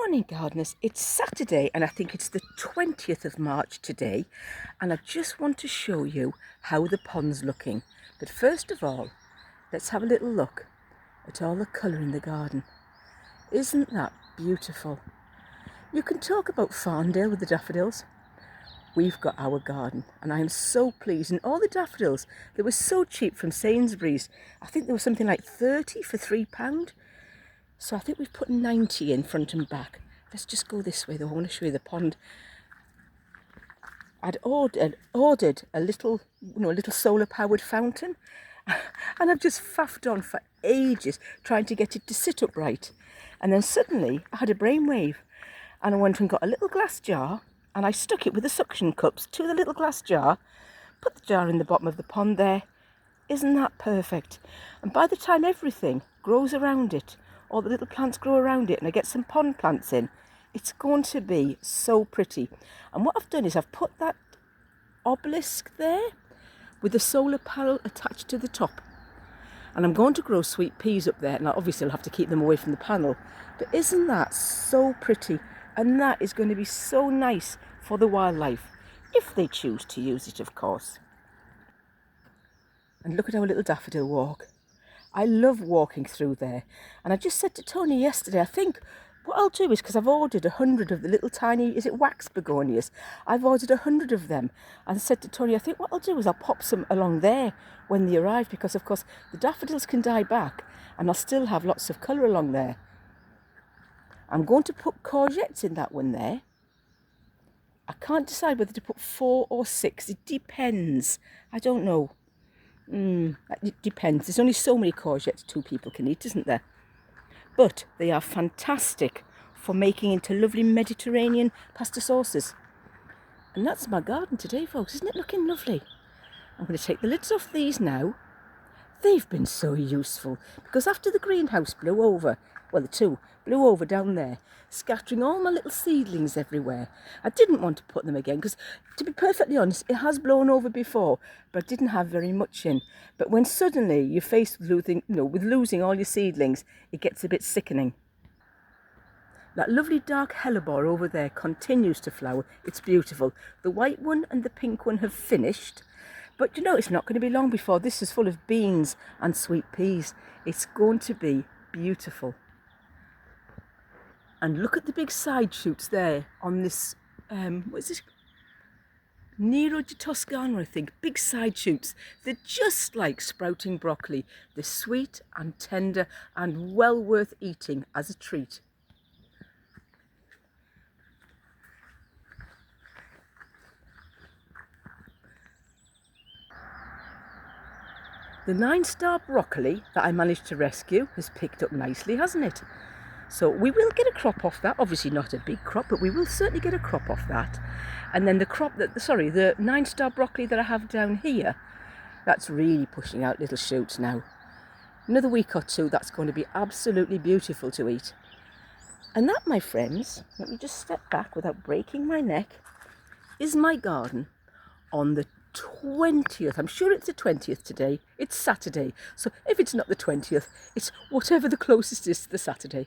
Morning gardeners, it's Saturday and I think it's the 20th of March today, and I just want to show you how the pond's looking. But first of all, let's have a little look at all the colour in the garden. Isn't that beautiful? You can talk about Farndale with the daffodils. We've got our garden and I am so pleased. And all the daffodils, they were so cheap from Sainsbury's. I think there was something like 30 for £3. So I think we've put 90 in front and back. Let's just go this way though. I want to show you the pond. I'd ordered a little solar powered fountain and I've just faffed on for ages trying to get it to sit upright. And then suddenly I had a brainwave and I went and got a little glass jar and I stuck it with the suction cups to the little glass jar, put the jar in the bottom of the pond there. Isn't that perfect? And by the time everything grows around it, all the little plants grow around it and I get some pond plants in, it's going to be so pretty. And what I've done is I've put that obelisk there with the solar panel attached to the top. And I'm going to grow sweet peas up there, and obviously I'll have to keep them away from the panel. But isn't that so pretty? And that is going to be so nice for the wildlife, if they choose to use it, of course. And look at our little daffodil walk. I love walking through there. And I just said to Tony yesterday, I think what I'll do is, because I've ordered 100 of the little tiny, is it wax begonias? I've ordered 100 of them. And said to Tony, I think what I'll do is I'll pop some along there when they arrive, because of course the daffodils can die back and I'll still have lots of colour along there. I'm going to put courgettes in that one there. I can't decide whether to put 4 or 6. It depends. I don't know. It depends. There's only so many courgettes 2 people can eat, isn't there? But they are fantastic for making into lovely Mediterranean pasta sauces. And that's my garden today, folks. Isn't it looking lovely? I'm going to take the lids off these now. They've been so useful because after the greenhouse blew over, well, the 2 blew over down there, scattering all my little seedlings everywhere. I didn't want to put them again because, to be perfectly honest, it has blown over before, but I didn't have very much in. But when suddenly you're faced with losing all your seedlings, it gets a bit sickening. That lovely dark hellebore over there continues to flower. It's beautiful. The white one and the pink one have finished. But you know, it's not going to be long before this is full of beans and sweet peas. It's going to be beautiful. And look at the big side shoots there on this, what is this? Nero di Toscana, I think. Big side shoots. They're just like sprouting broccoli. They're sweet and tender and well worth eating as a treat. The 9-star broccoli that I managed to rescue has picked up nicely, hasn't it? So we will get a crop off that. Obviously not a big crop, but we will certainly get a crop off that. And then the 9-star broccoli that I have down here, that's really pushing out little shoots now. Another week or 2, that's going to be absolutely beautiful to eat. And that, my friends, let me just step back without breaking my neck, is my garden on the 20th. I'm sure it's the 20th today. It's Saturday. So if it's not the 20th, it's whatever the closest is to the Saturday.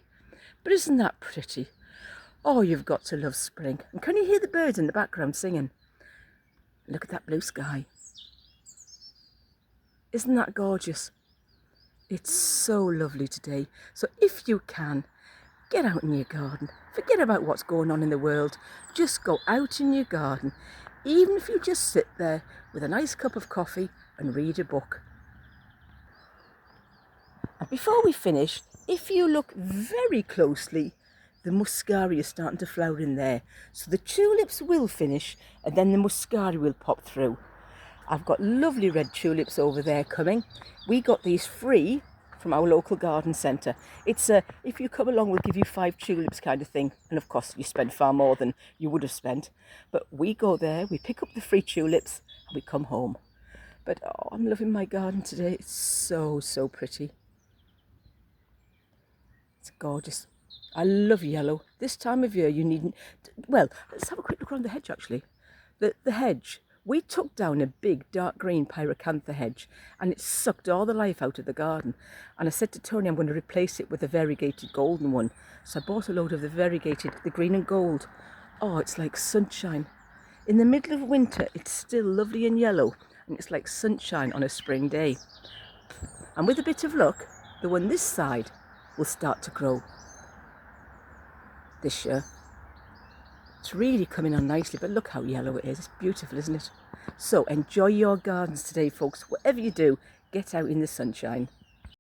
But isn't that pretty? Oh, you've got to love spring. And can you hear the birds in the background singing? Look at that blue sky. Isn't that gorgeous? It's so lovely today. So if you can, get out in your garden. Forget about what's going on in the world. Just go out in your garden. Even if you just sit there with a nice cup of coffee and read a book. And before we finish, if you look very closely, the muscari is starting to flower in there. So the tulips will finish and then the muscari will pop through. I've got lovely red tulips over there coming. We got these free from our local garden centre. It's a, if you come along, we'll give you 5 tulips kind of thing. And of course, you spend far more than you would have spent. But we go there, we pick up the free tulips and we come home. But oh, I'm loving my garden today. It's so, so pretty. It's gorgeous. I love yellow. This time of year you needn't... Well, let's have a quick look around the hedge actually. The hedge We took down a big dark green pyracantha hedge and it sucked all the life out of the garden. And I said to Tony, I'm going to replace it with a variegated golden one. So I bought a load of the variegated, the green and gold. Oh, it's like sunshine. In the middle of winter, it's still lovely and yellow, and it's like sunshine on a spring day. And with a bit of luck, the one this side will start to grow this year. It's really coming on nicely, but look how yellow it is. It's beautiful, isn't it? So enjoy your gardens today, folks. Whatever you do, get out in the sunshine.